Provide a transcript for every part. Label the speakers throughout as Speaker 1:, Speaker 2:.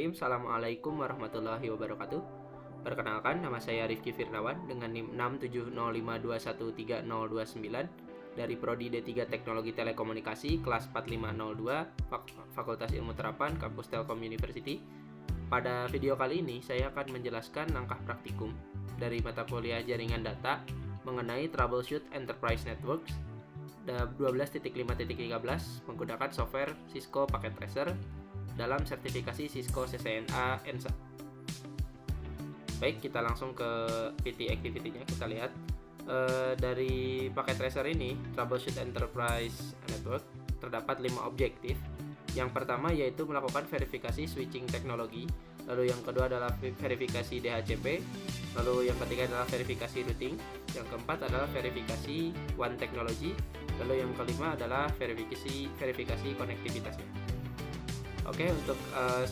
Speaker 1: Bismillahirrahmanirrahim. Assalamualaikum warahmatullahi wabarakatuh. Perkenalkan, nama saya Rifki Firdawan dengan NIM 67052130029 dari Prodi D3 Teknologi Telekomunikasi kelas 4502 Fakultas Ilmu Terapan Kampus Telkom University. Pada video kali ini saya akan menjelaskan langkah praktikum dari mata kuliah Jaringan Data mengenai Troubleshoot Enterprise Networks 12.5.13 menggunakan software Cisco Packet Tracer dalam sertifikasi Cisco CCNA ENSA. Baik, kita langsung ke PT activity-nya. Kita lihat dari Packet Tracer ini, Troubleshoot Enterprise Network, terdapat 5 objektif. Yang pertama yaitu melakukan verifikasi switching teknologi, lalu yang kedua adalah verifikasi DHCP, lalu yang ketiga adalah verifikasi routing, yang keempat adalah verifikasi WAN teknologi, lalu yang kelima adalah verifikasi konektivitasnya. Oke, untuk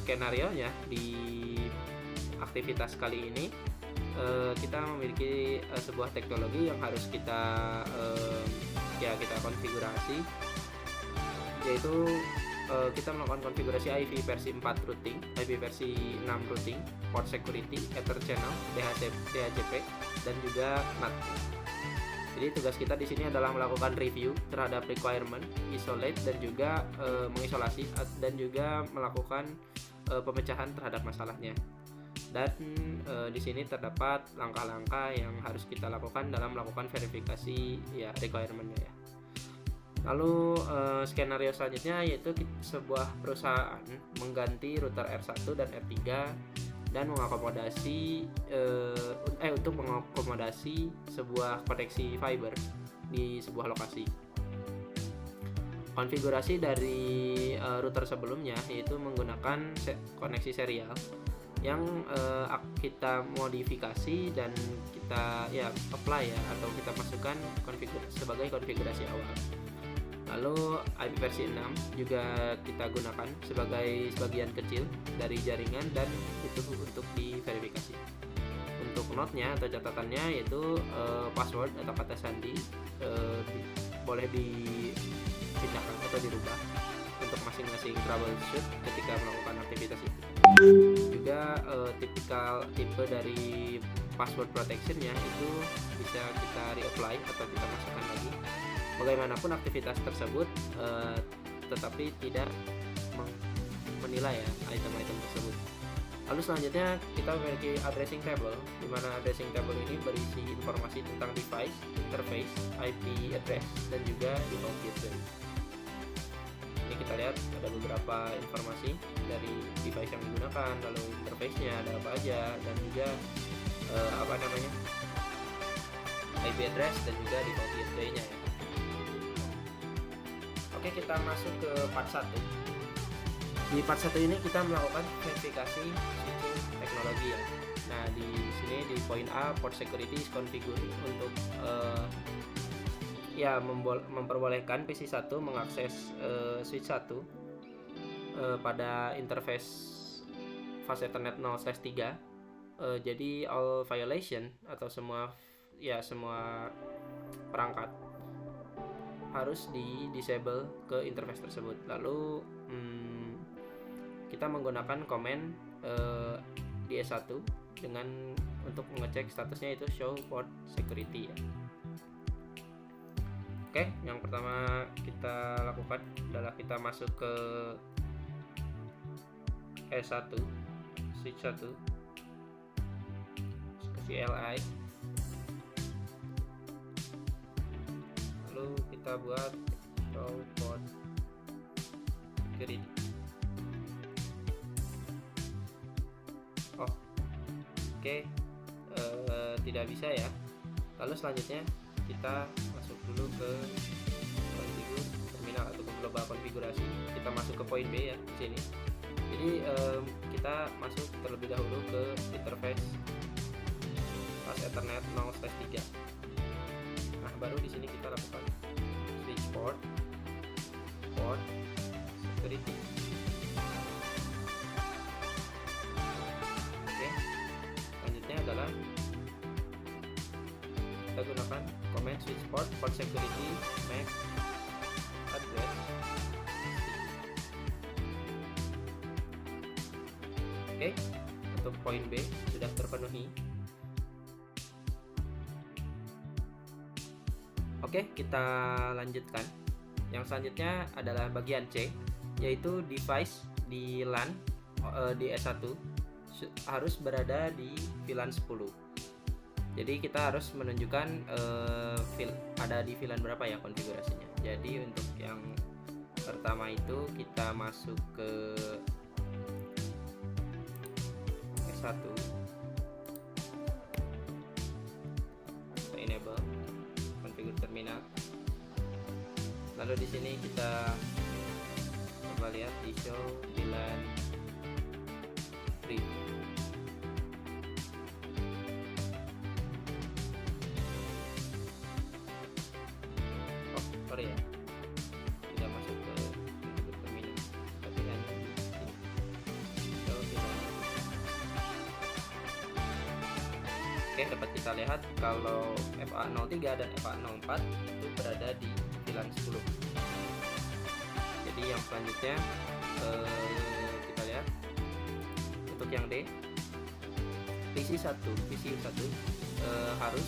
Speaker 1: skenario-nya di aktivitas kali ini kita memiliki sebuah teknologi yang harus kita konfigurasi, yaitu kita melakukan konfigurasi IP versi 4 routing, IP versi 6 routing, port security, ether channel, DHCP, dan juga NAT. Jadi tugas kita di sini adalah melakukan review terhadap requirement, isolate, dan juga mengisolasi, dan juga melakukan pemecahan terhadap masalahnya. Dan di sini terdapat langkah-langkah yang harus kita lakukan dalam melakukan verifikasi requirement-nya ya. Lalu skenario selanjutnya yaitu sebuah perusahaan mengganti router R1 dan R3 dan untuk mengakomodasi sebuah koneksi fiber di sebuah lokasi. Konfigurasi dari router sebelumnya yaitu menggunakan koneksi serial yang kita modifikasi dan kita apply atau kita masukkan sebagai konfigurasi awal. Lalu IP versi 6 juga kita gunakan sebagai sebagian kecil dari jaringan dan itu untuk diverifikasi. Untuk note-nya atau catatannya yaitu password atau kata sandi boleh dipindahkan atau dirubah untuk masing-masing troubleshoot ketika melakukan aktivitas itu. Juga tipe dari password protection-nya itu bisa kita reapply atau kita masukkan lagi. Bagaimanapun aktivitas tersebut tetapi tidak menilai item-item tersebut. Lalu selanjutnya kita memiliki addressing table, di mana addressing table ini berisi informasi tentang device, interface, IP address, dan juga default gateway. Ini kita lihat ada beberapa informasi dari device yang digunakan, lalu interface-nya ada apa aja, dan juga IP address dan juga default gateway-nya ya. Oke, kita masuk ke part 1. Di part 1 ini kita melakukan verifikasi switching teknologi ya. Nah, di sini di poin A, port security is configured untuk memperbolehkan PC1 mengakses switch 1 pada interface fase Ethernet 0/3. Jadi all violation atau semua perangkat harus di-disable ke interface tersebut. Lalu kita menggunakan komen DS1 untuk mengecek statusnya itu show port security ya. Oke, yang pertama kita lakukan adalah kita masuk ke S1 switch 1 ke CLI, lalu kita buat show port security. Tidak bisa ya. Lalu selanjutnya kita masuk dulu ke configure terminal atau global konfigurasi. Kita masuk ke poin B ya di sini. Jadi kita masuk terlebih dahulu ke interface pas Ethernet 0/3. Nah, baru di sini kita lakukan switch port security. Oke, selanjutnya adalah kita gunakan command switch port security MAC address. poin B sudah terpenuhi. Oke, kita lanjutkan. Yang selanjutnya adalah bagian C, yaitu device di LAN di S1 harus berada di VLAN 10. Jadi kita harus menunjukkan ada di VLAN berapa ya konfigurasinya. Jadi untuk yang pertama itu kita masuk ke S1, kita enable configure terminal. Lalu di sini kita coba lihat di show VLAN 3. Oh, sorry ya, tidak masuk ke terminal, tapi hanya di sini. Show VLAN. Oke, dapat kita lihat kalau FA03 dan FA04 itu berada di VLAN 10. Jadi yang selanjutnya kita lihat untuk yang D, PC1 harus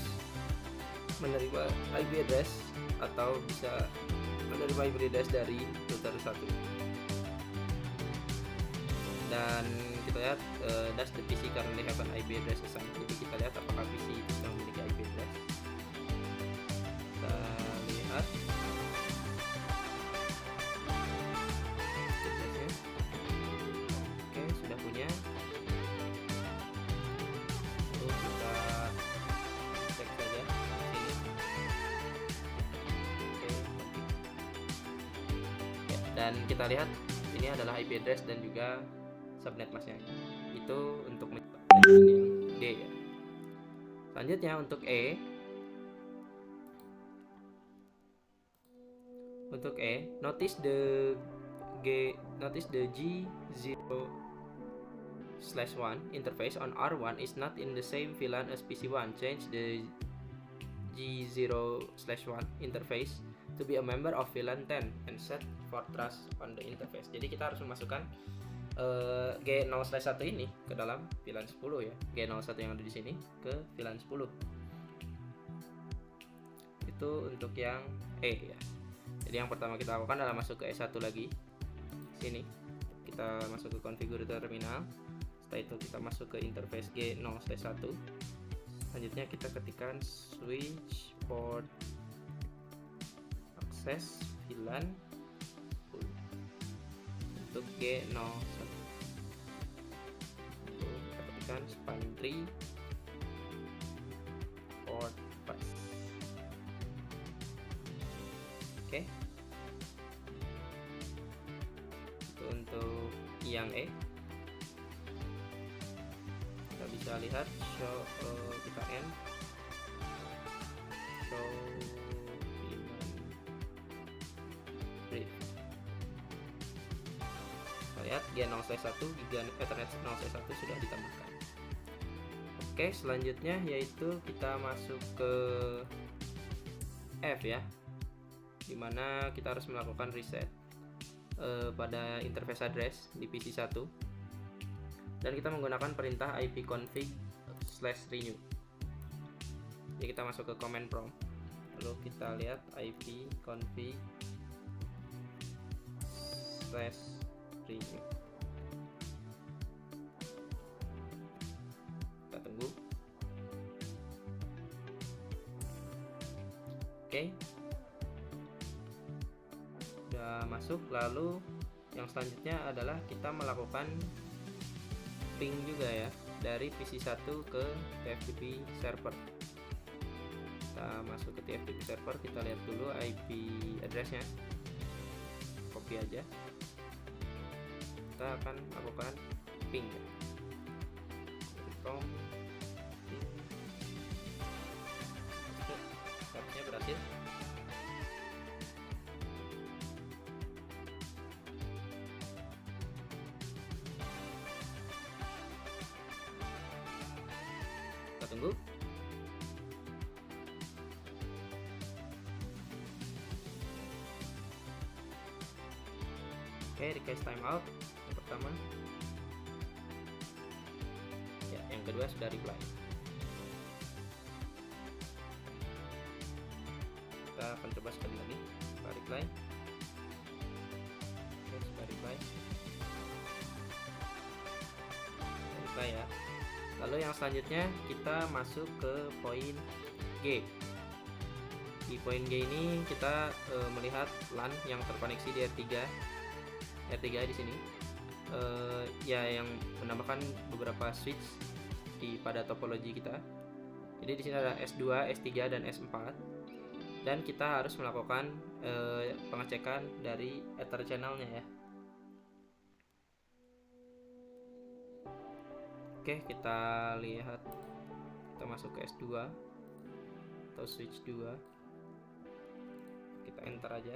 Speaker 1: menerima IP address atau bisa menerima IP address dari router 1. Dan kita lihat does the PC currently have an IP address assigned. Jadi kita lihat apakah PC itu sedang memiliki IP address. Kita lihat addressnya. Oke, sudah punya. Lalu kita cek saja sini. Oke, ya, dan kita lihat ini adalah IP address dan juga subnet masnya. Itu untuk yang D ya. Selanjutnya untuk E. Untuk E, notice the G0/1 interface on R1 is not in the same VLAN as PC1. Change the G0/1 interface to be a member of VLAN 10 and set Fortress on the interface. Jadi kita harus memasukkan G0/1 ini ke dalam VLAN 10 ya. G01 yang ada di sini ke VLAN 10. Itu untuk yang E ya. Jadi yang pertama kita lakukan adalah masuk ke S1 lagi. Sini. Kita masuk ke configure terminal. Setelah itu kita masuk ke interface G0/1. Selanjutnya kita ketikkan switch port access VLAN untuk G01. Kita ketikkan span 3 port pass. Oke. Itu untuk yang E. Kita bisa lihat show kita N show VLAN brief. Kita lihat G0/1 Gigabit Ethernet 0/1 sudah ditambahkan. Oke, selanjutnya yaitu kita masuk ke F ya, dimana kita harus melakukan reset pada interface address di PC1, dan kita menggunakan perintah ipconfig/renew. Jadi kita masuk ke command prompt, lalu kita lihat ipconfig/renew. Kita tunggu. Oke, udah masuk. Lalu yang selanjutnya adalah kita melakukan ping juga ya, dari PC1 ke TFTP server. Kita masuk ke TFTP server, kita lihat dulu IP addressnya, copy aja. Kita akan lakukan ping ya. From ping. Seharusnya berhasil. Kita tunggu. Oke, request timeout yang pertama. kedua sudah reply. Kita akan coba sekali lagi. Kita reply. Oke, sudah reply. Reply ya. Lalu yang selanjutnya kita masuk ke poin G. Di poin G ini kita melihat LAN yang terkoneksi di R3 di sini. Ya, yang menambahkan beberapa switch pada topologi kita. Jadi di sini ada S2, S3 dan S4. Dan kita harus melakukan pengecekan dari Ether channelnya ya. Oke, kita lihat. Kita masuk ke S2 atau switch 2. Kita enter aja.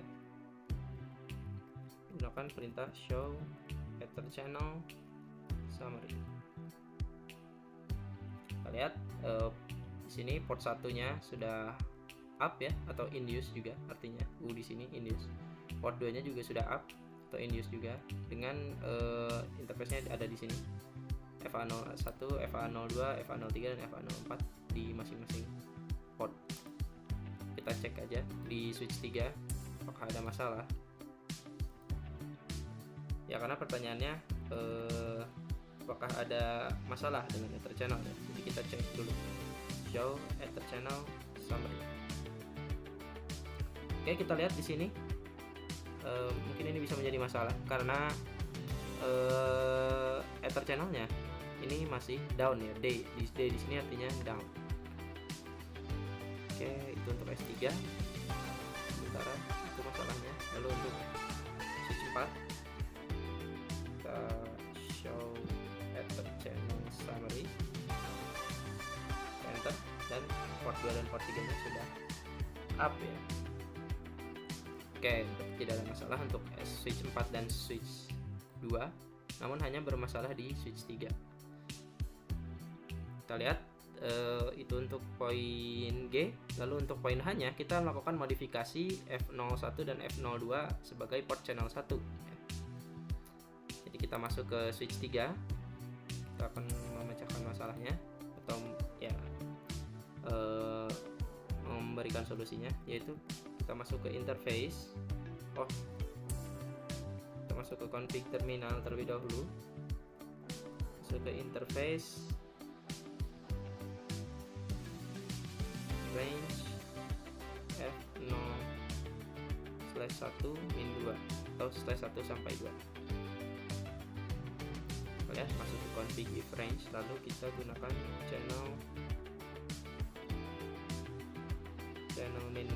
Speaker 1: Gunakan perintah show Ether channel summary. Kita lihat di sini port satunya sudah up ya, atau in use juga artinya di sini in use. Port 2 nya juga sudah up atau in use juga dengan interface-nya ada di sini. FA01, FA02, FA03 dan FA04 di masing-masing port. Kita cek aja di switch 3 apakah ada masalah. Ya, karena pertanyaannya apakah ada masalah dengan Ether channel ya. Jadi kita cek dulu. Show Ether channel summary. Oke, kita lihat di sini. Mungkin ini bisa menjadi masalah karena Ether channelnya ini masih down ya. D di sini artinya down. Oke, itu untuk S3 sementara itu masalahnya. Lalu untuk switch 4 kita show Ether channel summary, enter, dan port 2 dan port 3 nya sudah up ya. Oke, tidak ada masalah untuk switch 4 dan switch 2, namun hanya bermasalah di switch 3. Kita lihat itu untuk poin G. Lalu untuk poin H-nya kita melakukan modifikasi F01 dan F02 sebagai port channel 1 ya. Jadi kita masuk ke switch 3. Kita akan memecahkan masalahnya atau ya memberikan solusinya, yaitu kita masuk ke interface. Kita masuk ke config terminal terlebih dahulu. Masuk ke interface, range F0/1-2 atau /1 sampai 2. Ya, masuk ke config if range, lalu kita gunakan channel main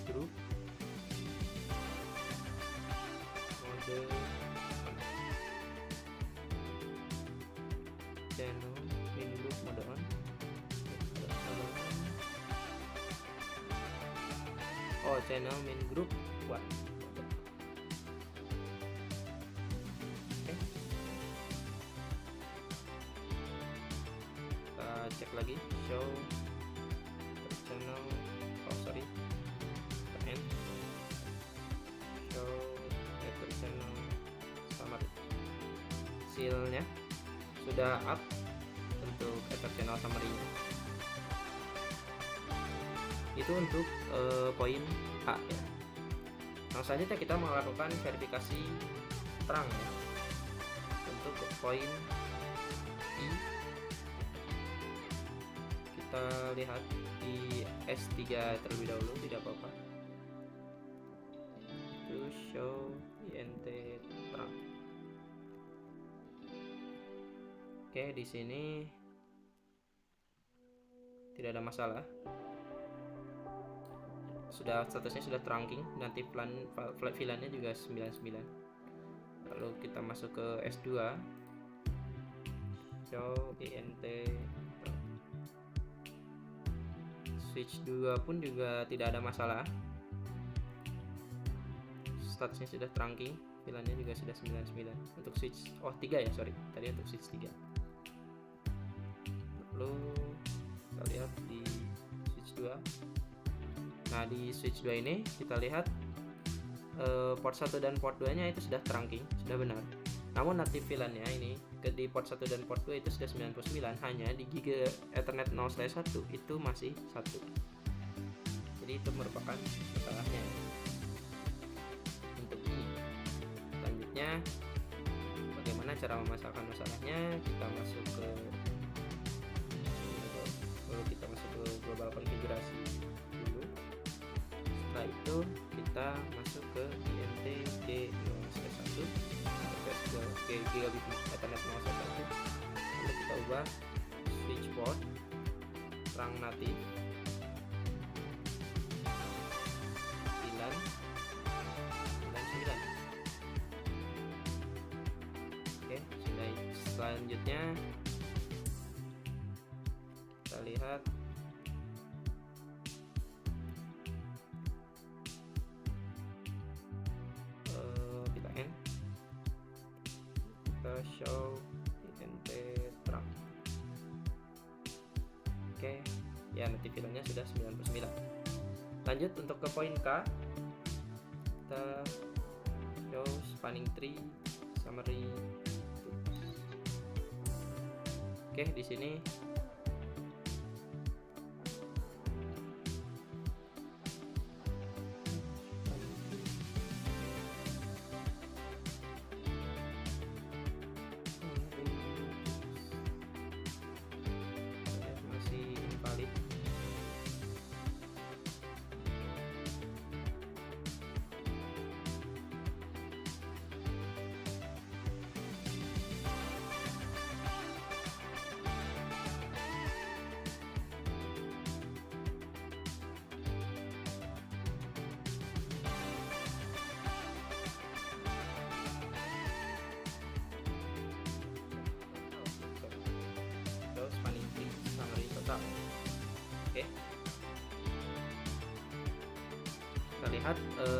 Speaker 1: group mode channel main group mode on. Channel main group 1. Oke. Kita cek lagi show channel show Ether channel summary. Hasilnya sudah up untuk Ether channel summary-nya. Itu untuk poin A ya. Nah, selanjutnya kita melakukan verifikasi terang ya. Untuk poin I, kita lihat di S3 terlebih dahulu, tidak apa-apa. To show INT terang. Oke, di sini tidak ada masalah. Statusnya sudah trunking, nanti flat VLAN-nya juga 99. Lalu kita masuk ke S2, show INT switch 2 pun juga tidak ada masalah, statusnya sudah trunking, VLAN-nya juga sudah 99. Untuk switch 3 ya, sorry, tadi untuk switch 3. Lalu kita lihat di switch 2. Nah, di switch 2 ini kita lihat port 1 dan port 2 nya itu sudah trunking, sudah benar. Namun native VLAN-nya ini di port 1 dan port 2 itu sudah 99, hanya di Giga Ethernet 0/1 itu masih 1. Jadi itu merupakan masalahnya untuk ini. Selanjutnya, bagaimana cara memasakkan masalahnya? Kita masuk ke global konfigurasi dulu. Setelah itu kita masuk ke INT G0/1 ke Gigabit Ethernet 0/1. Lalu kita ubah switch port terang natif VLAN 9. Oke, sudah. Selanjutnya kita lihat kita show INT terang. Oke, ya nanti filenya sudah 99. Lanjut untuk ke poin K, kita show spanning tree summary. Oke, di sini masih invalid. Spanning tree summary total. Oke, kita lihat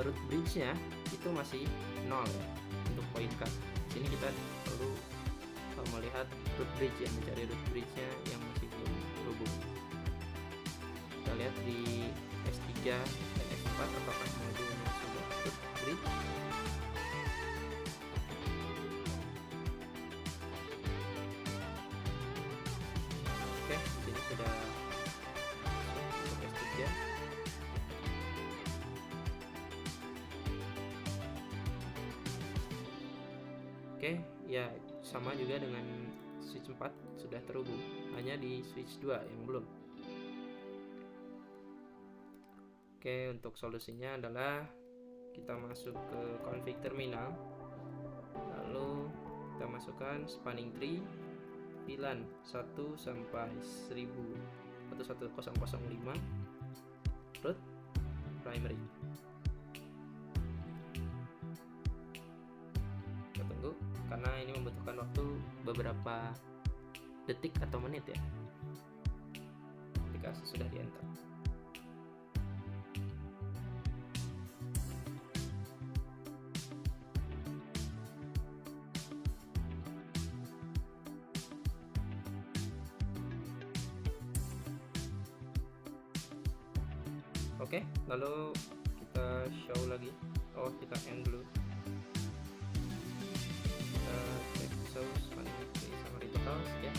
Speaker 1: root bridge-nya itu masih 0 ya, untuk poin K. Sini kita perlu melihat root bridge ya, mencari root bridge-nya yang masih belum terhubung. Kita lihat di S3 dan S4 apakah modulnya sudah root bridge. Oke, jadi sudah untuk S3. Oke, ya sama juga dengan switch 4 sudah terhubung, hanya di switch 2 yang belum. Oke, untuk solusinya adalah kita masuk ke config terminal, lalu kita masukkan spanning tree VLAN 1 sampai 11005 root primary. Kita tunggu karena ini membutuhkan waktu beberapa detik atau menit ya ketika sudah di enter. Oke, lalu kita show lagi. Oh, kita end dulu. Kita cek show spanning tree summary total ya.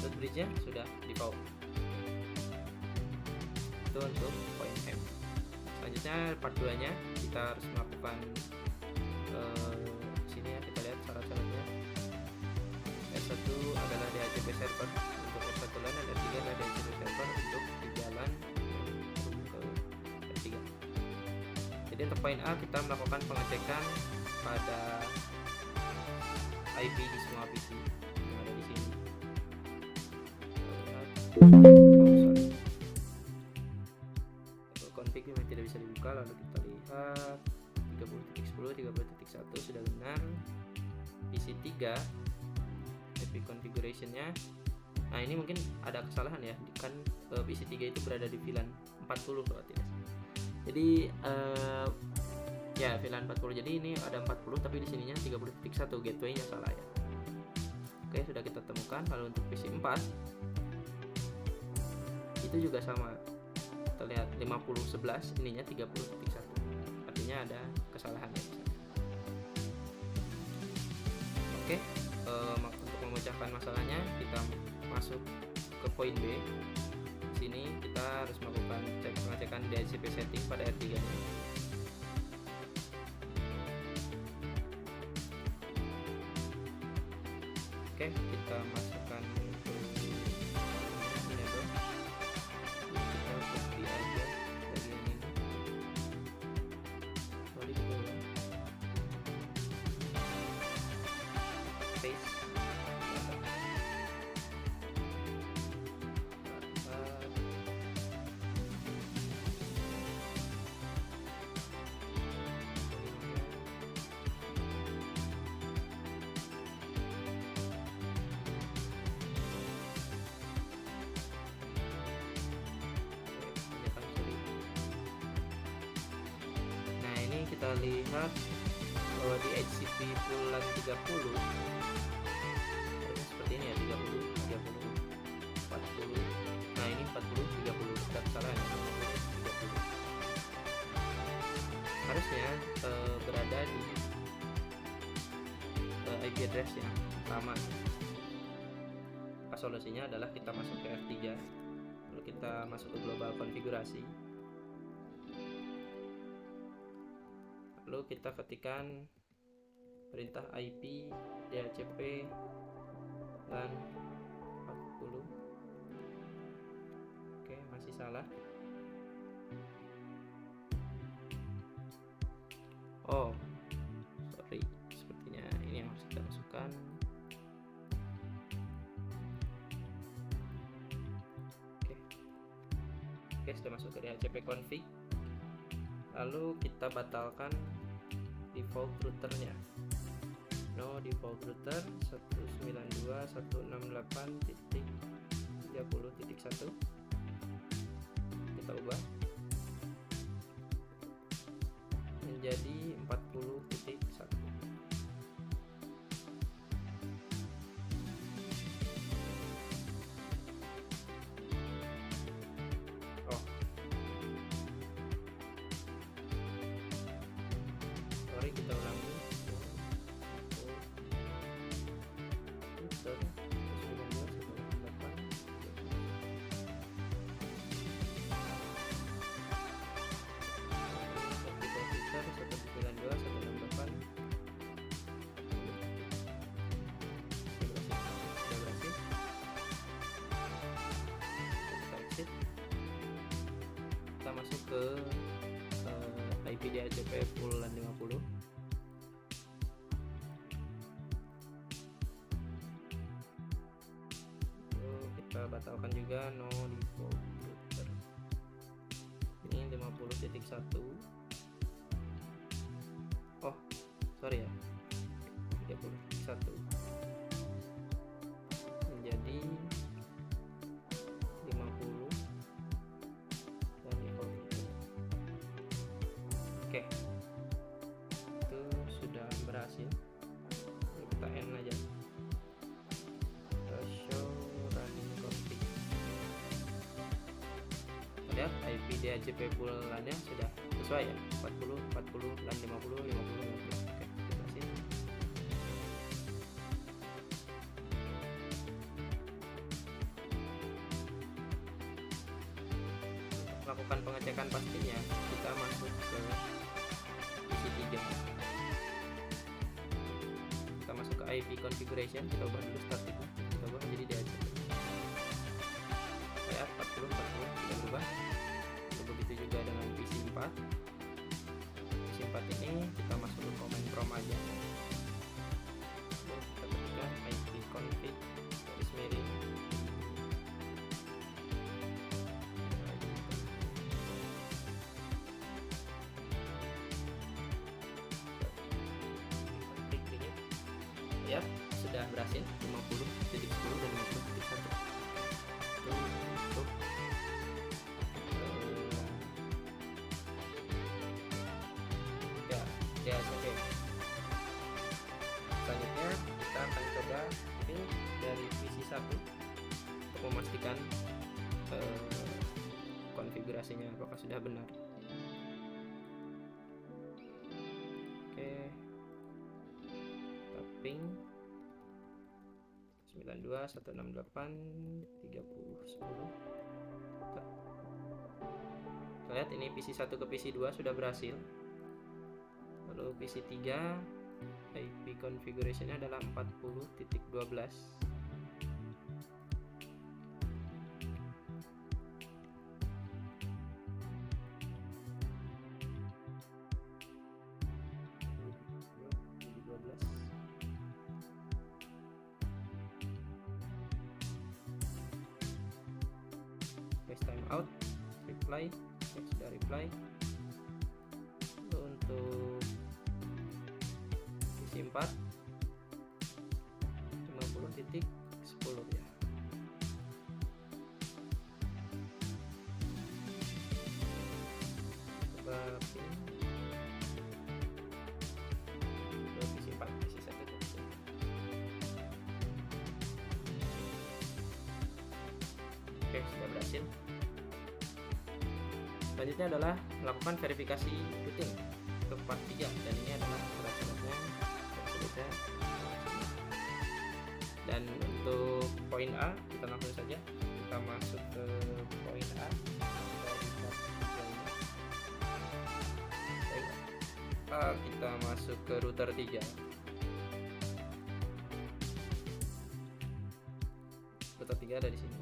Speaker 1: Root bridge-nya sudah di power. Itu untuk poin M. Selanjutnya part 2-nya kita harus melakukan sini ya, kita lihat syarat-syaratnya. S1 adalah DHCP server untuk S1 LAN dan S3 adalah DHCP server untuk di jalan ke S3. Jadi untuk poin A kita melakukan pengecekan pada IP di semua PC yang ada di sini. Config yang tidak bisa dibuka, lalu kita lihat 30.10, 30.1 sudah benar. PC 3 IP configuration-nya. Nah, ini mungkin ada kesalahan ya, kan PC 3 itu berada di VLAN 40 kalau tidak salah. Jadi ya VLAN 40. Jadi ini ada 40 tapi di sininya 30.1, gateway-nya salah ya. Oke, sudah kita temukan. Lalu untuk PC 4 itu juga sama. Kita lihat 50.11, ininya 30.1. Artinya ada kesalahan ya. Oke, untuk memecahkan masalahnya kita masuk ke poin B. Sini kita harus melakukan pengecekan DHCP setting pada R3 nya. Oke, kita masukkan ke ini tuh. Kita copy aja bagian ini. Lalu kita paste. Kita lihat bahwa di HCP bulan 30 seperti ini ya, 30, 40. Nah ini 40, 30, tidak salah ya, 30. Harusnya berada di IP address yang sama. Solusinya adalah kita masuk ke R3, lalu kita masuk ke global konfigurasi, lalu kita ketikkan perintah IP DHCP LAN 40. Oke, masih salah. Oh, sorry, sepertinya ini yang harus kita masukkan. Oke, sudah masuk ke DHCP config. Lalu kita batalkan default routernya. No default router 192.168.30.1. Kita ubah menjadi 40.1. Kita ulangi. Kita masuk ke IP DHCP bulan 50. Kita batalkan juga no default router. Ini 50.1. Oh, sorry ya. 30.1 menjadi 50 dan default router. Oke. Itu sudah berhasil. Kita end aja. IP DHCP bulannya sudah sesuai ya, 40, 40, dan 50, 50, 50. Oke, terima kasih. Untuk melakukan pengecekan pastinya, kita masuk ke PC3. Kita masuk ke IP configuration, kita ubah dulu start itu, kita ubah menjadi DHCP. Ya, 40, 40, kita ubah. Begitu juga dengan PC4. PC4 ini kita masuk ke command prompt aja. Lalu kita ketikkan IP config garis miring ya, sudah berhasil 50.10 dan 50.1. DHCP. Selanjutnya kita akan coba ini dari PC1 untuk memastikan konfigurasinya apakah sudah benar. Oke, tapping 2 168 30 10. Kita lihat ini PC 1 ke PC 2 sudah berhasil. Lalu PC 3 IP configuration-nya adalah 40.12. Time out, reply, sudah reply. Lalu untuk PC 4 50.10 ya. Coba pin ke PC 4, PC 1 ke PC 4. Oke, sudah berhasil. Selanjutnya adalah melakukan verifikasi routing ke part 3, dan ini adalah syarat-syaratnya. Dan untuk poin A kita langsung saja, kita masuk ke poin A. Kita masuk ke router 3. Router 3 ada di sini.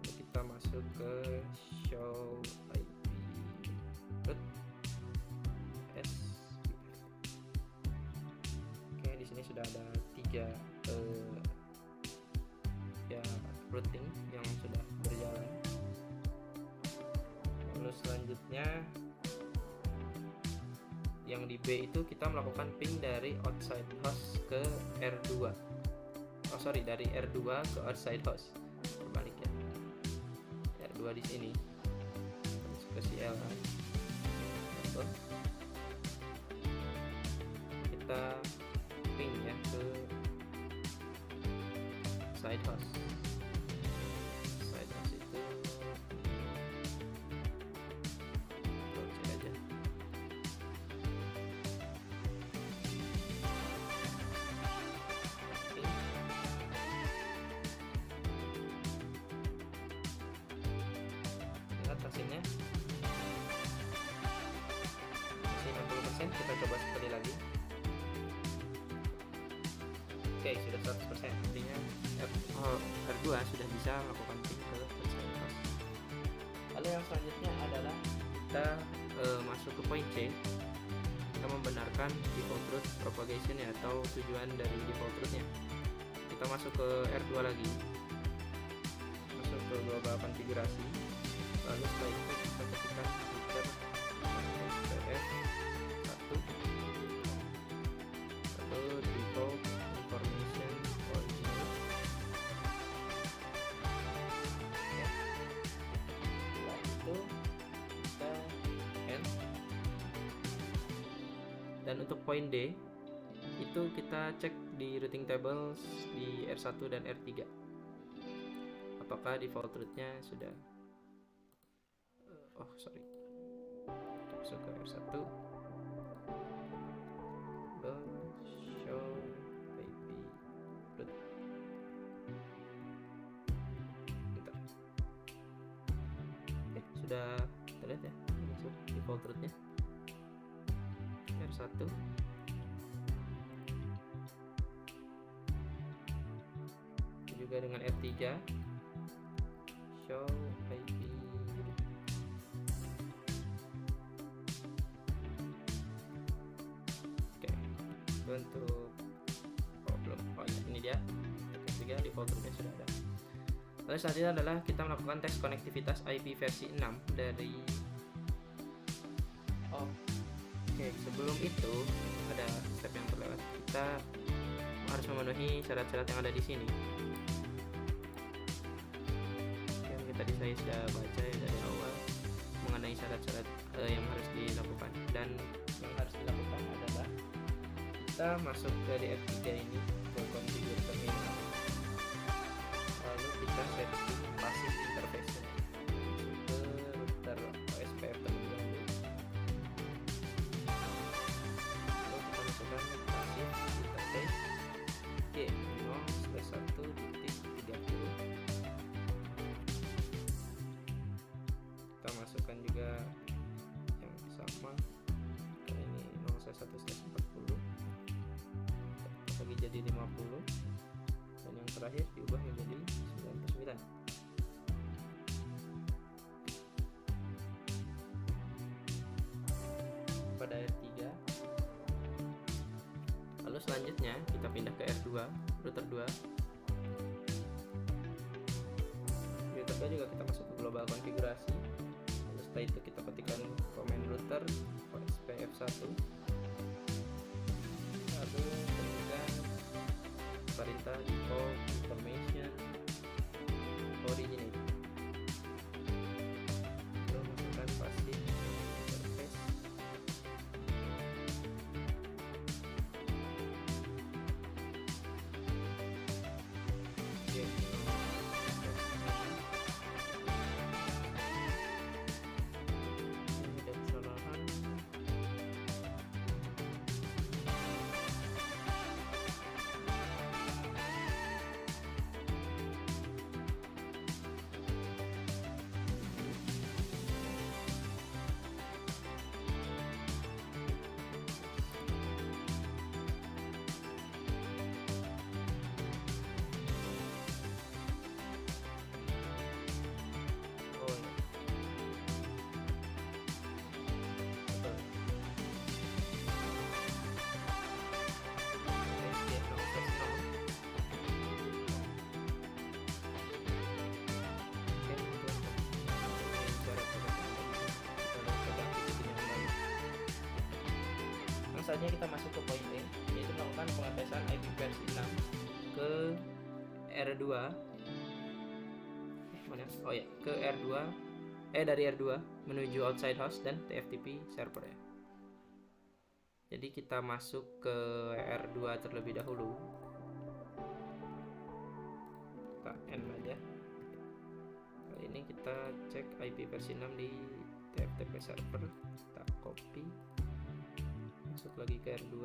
Speaker 1: Lalu kita masuk ke show IP root S. Oke, di sini sudah ada 3 ya routing yang sudah berjalan. Lalu selanjutnya yang di B itu kita melakukan ping dari outside host ke R2. Dari R2 ke outside host. Berbalik ya. R2 di sini. Terus ke CLI. Kita ping ya ke side host. Side host itu cek aja. Lihat hasilnya masih 60%. Kita coba sekali lagi. Oke, sudah 100%. Artinya R2 sudah bisa melakukan ping ke outside host. Lalu yang selanjutnya adalah kita masuk ke poin C. Kita membenarkan default route propagation ya, atau tujuan dari default route-nya. Kita masuk ke R2 lagi. Masuk ke global konfigurasi. Lalu setelah itu kita ketikkan filter SPS 1. Lalu default information original. Ya. Setelah itu kita end. Dan untuk poin D itu kita cek di routing tables di R1 dan R3 apakah default route-nya sudah kita masuk ke R1. Show IP route. Bentar. Oke, sudah kita lihat ya, masuk default route-nya R1. Juga dengan R3 show IP route. Oke, untuk belum. Ini dia R3 default route-nya sudah ada. Lalu selanjutnya adalah kita melakukan tes konektivitas IP versi 6 dari Oke, sebelum itu ada step yang terlewat. Kita harus memenuhi syarat-syarat yang ada di sini. Yang tadi saya sudah baca ya dari awal mengenai syarat-syarat yang harus dilakukan. Dan yang harus dilakukan adalah kita masuk dari F3 ini ke configure terminal. Lalu kita setting passive interface ke router OSPF terlebih dahulu. Lalu kita masukkan passive interface G0/1 menjadi 50 dan yang terakhir diubah menjadi 99. Pada R3, lalu selanjutnya kita pindah ke R2, router 2. Di router 2 juga kita masuk ke global konfigurasi. Lalu setelah itu kita ketikkan command router OSPF1. Lalu ketikkan perintah default information originate. Lalu masukkan passive interface. Saatnya kita masuk ke poin E, yaitu melakukan pengetesan IP versi 6 ke R2. Ke R2. Dari R2 menuju outside host dan TFTP server ya. Jadi kita masuk ke R2 terlebih dahulu. Kita N aja. Kali ini kita cek IP versi 6 di TFTP server. Kita copy, masuk lagi ke R2,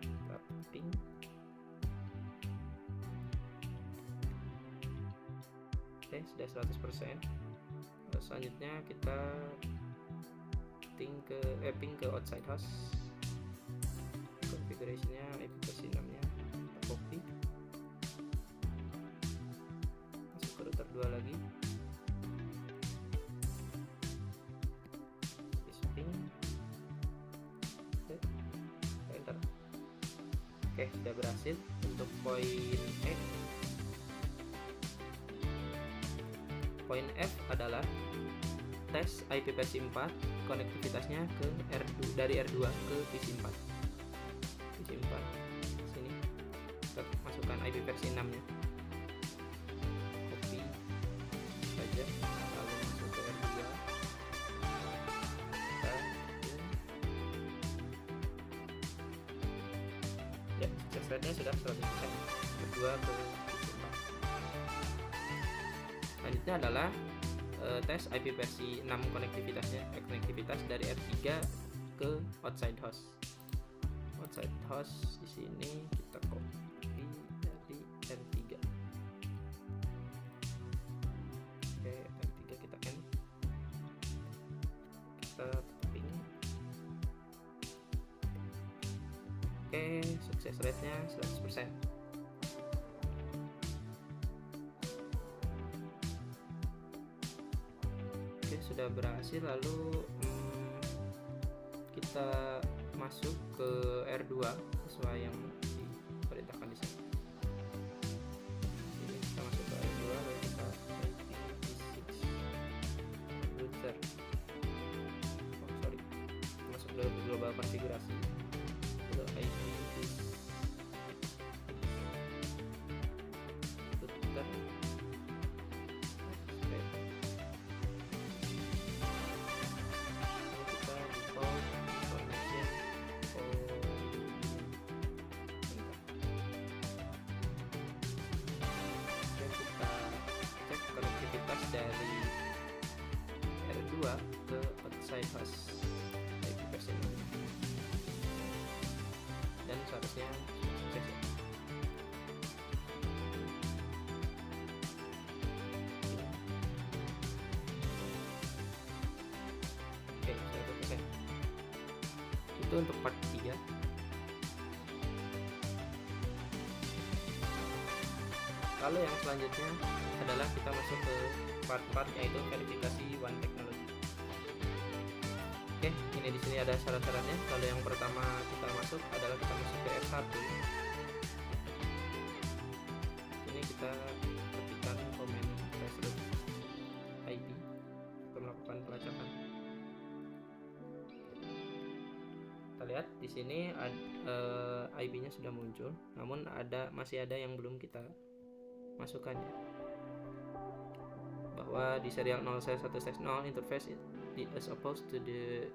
Speaker 1: kita ping. Oke, sudah 100%. Lalu selanjutnya kita ping ke outside host. Configuration-nya IP versi 6-nya kita copy, masuk ke router 2 lagi, ping. Enter. Oke, sudah berhasil. Untuk poin E. Poin F adalah tes IP versi 4, konektivitasnya ke R2, dari R2 ke PC 4. PC 4 sini kita masukkan IP versi 6 nya, copy saja, lalu masuk ke R2, ya, sukses rate-nya sudah 100%. Kedua ke PC 4. Selanjutnya adalah tes IP versi 6 konektivitas dari R3 ke outside host. Outside host di sini kita copy dari R3. Oke, R3 kita N. Kita ping. Oke, sukses rate-nya 100%. Oke, sudah berhasil. Lalu kita masuk ke R2 sesuai yang diperintahkan di sini. Ini kita masuk ke R2, lalu kita IP6 router. Masuk ke global konfigurasi. Lalu IP6 router. Dari R2 ke outside host IP versi 6, dan seharusnya sukses ya. Oke, 100%. Itu untuk part 3. Lalu yang selanjutnya adalah kita masuk ke part-part yaitu verifikasi One Technology. Oke, ini di sini ada syarat-syaratnya. Lalu yang pertama kita masuk adalah kita masuk ke R1. Ini kita ketikkan komen password IP untuk melakukan pelacakan. Kita lihat di sini IP-nya sudah muncul, namun masih ada yang belum kita masukkan ya. Bahwa di serial 0/1/0 interface as opposed to the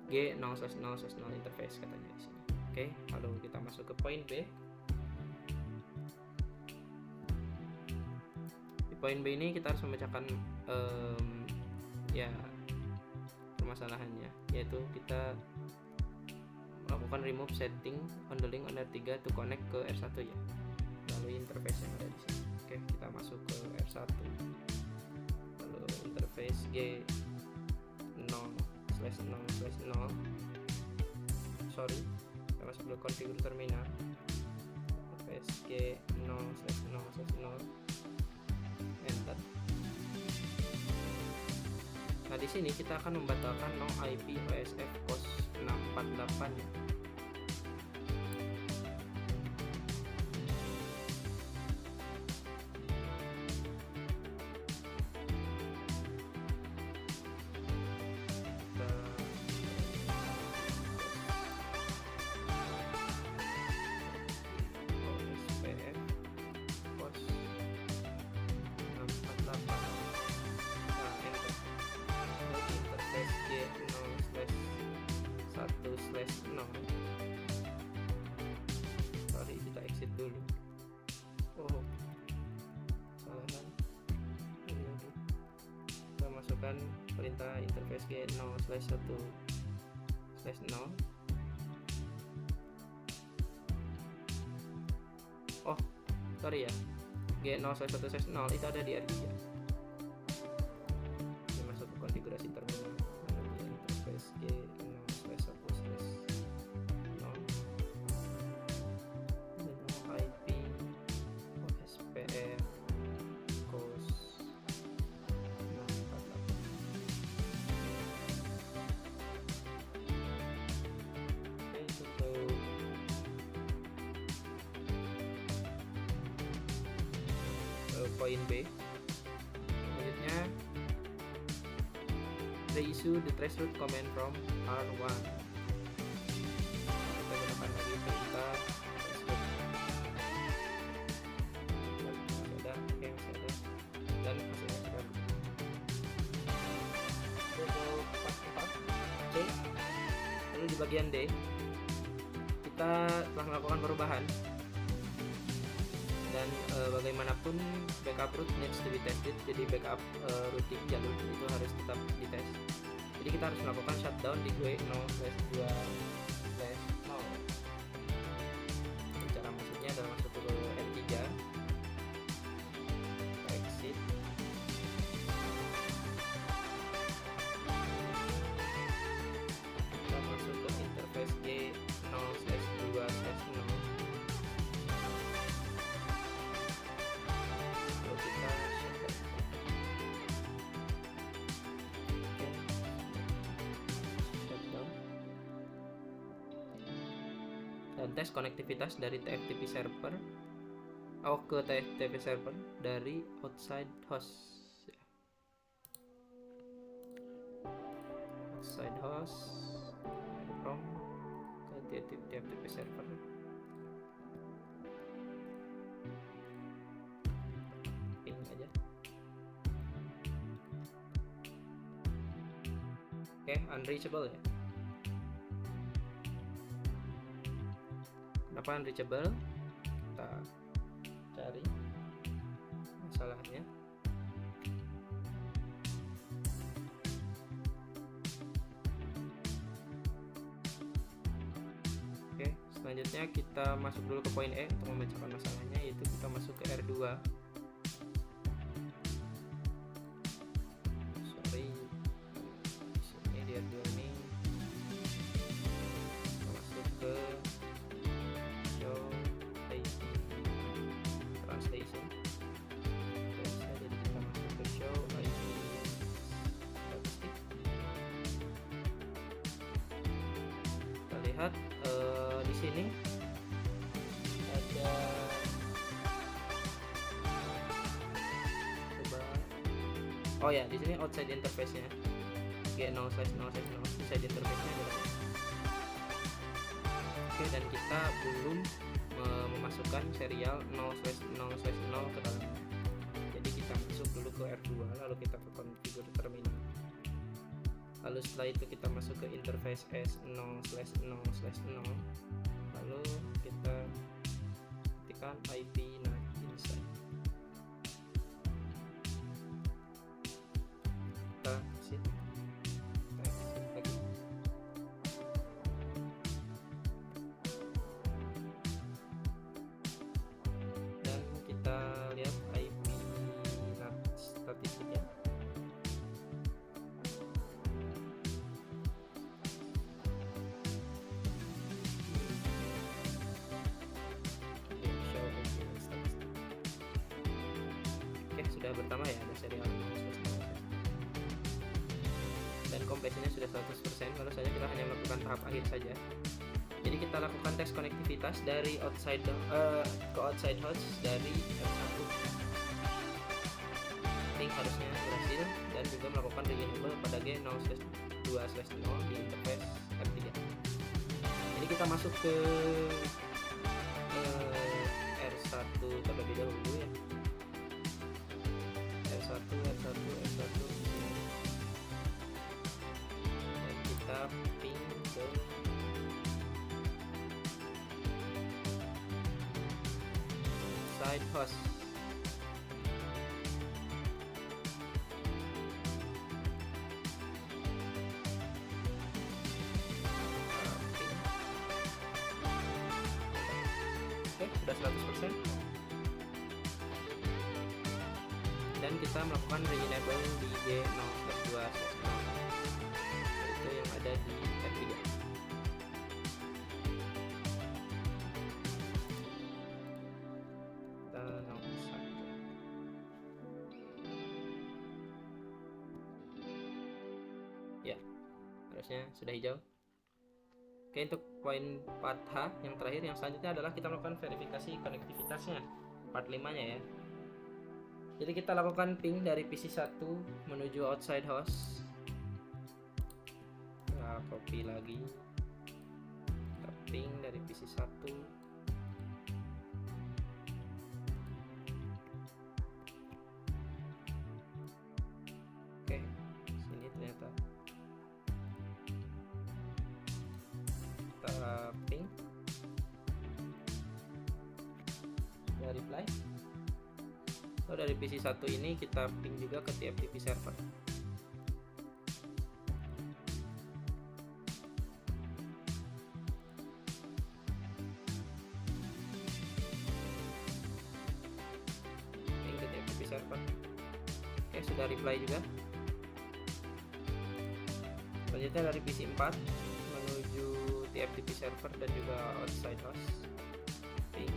Speaker 1: G0/0/0 interface katanya di sini. Oke, lalu kita masuk ke poin B. Di poin B ini kita harus memecahkan ya permasalahannya, yaitu kita melakukan remove setting on the link on R3 to connect ke R1 ya, melalui interface yang ada di sini. Oke, kita masuk ke R1, lalu interface G0/0/0. Kita masuk ke configure terminal, interface G0/0/0, enter. Nah, di sini kita akan membatalkan no IP OSF host 648 ya. Sorry, kita exit dulu. Oh, salah kan? Kita masukkan perintah interface G0/1/0. Oh, sorry ya, G0/1/0 itu ada di R3. Kita masuk ke konfigurasi terminal, interface G0/1/0 IP OSPF host 648. Oke, untuk poin B, selanjutnya reissue the traceroute command from R1. Kita gunakan lagi perintah traceroute. Masih ada, dan masih ada. Untuk part 4 C, lalu di bagian D kita telah melakukan perubahan, dan bagaimanapun backup root needs to be tested. Jadi backup routing jalur itu harus tetap dites. Jadi kita harus melakukan shutdown di G0/2/0. Cara masuknya adalah masuk ke R3, exit, kita masuk ke interface G0/2/0. Dan tes konektivitas dari TFTP server ke TFTP server dari outside host ya. Outside host from ke TFTP server. Ini aja. Oke, unreachable ya. Kenapa unreachable? Kita cari masalahnya. Oke, selanjutnya kita masuk dulu ke poin E untuk memecahkan masalahnya, yaitu kita masuk ke R2. Sorry, sini di R2 ini kita masuk ke show IP translation. sini ada, coba, oh ya di sini outside interface-nya G0/0/0 inside interface-nya adalah. Oke, dan kita belum memasukkan serial 0/0/0 ke dalam. Jadi kita masuk dulu ke R2, lalu kita ke configure terminal. Lalu setelah itu kita masuk ke interface S0/0/0, lalu kita ketikkan IP NAT inside. Kita exit lagi. Dan kita lihat IP NAT statistiknya. Sudah pertama ya, ada serial 0/0, dan kompresinya sudah 100%. Lalu saja kita hanya melakukan tahap akhir saja. Jadi kita lakukan tes konektivitas dari outside ke outside host dari R1. Ping harusnya berhasil, dan juga melakukan renewable pada G0/2/0 di interface R3. Jadi kita masuk ke R1 terlebih dahulu ya. R1 dan kita ping ke side host. Oke, sudah 100%. Dan kita melakukan re-enable di G0/2/0, yaitu yang ada di R3. Kita langsung saja. Ya, harusnya sudah hijau. Oke, untuk poin 4H yang terakhir, yang selanjutnya adalah kita melakukan verifikasi konektivitasnya, part 5-nya ya. Jadi kita lakukan ping dari PC1 menuju outside host. Kita copy lagi. Kita ping dari PC1. Oke, sini ternyata. Kita ping. Sudah reply. So, dari PC1 ini kita ping juga ke TFTP server. Ping ke TFTP server. Oke, sudah reply juga. Selanjutnya dari PC4 menuju TFTP server dan juga outside host. Ping.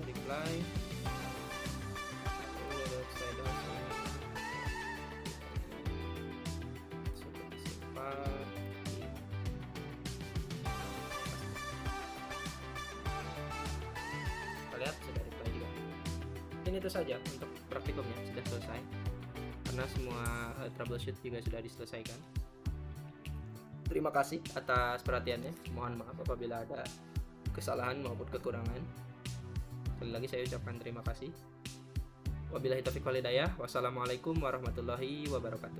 Speaker 1: Reply. Outside host ini sudah disimpan. Kita lihat sudah reply juga. Ini itu saja untuk praktikumnya, sudah selesai karena semua troubleshoot juga sudah diselesaikan. Terima kasih atas perhatiannya. Mohon maaf apabila ada kesalahan maupun kekurangan. Sekali lagi saya ucapkan terima kasih. Wabillahi taufiq wal hidayah. Wassalamualaikum warahmatullahi wabarakatuh.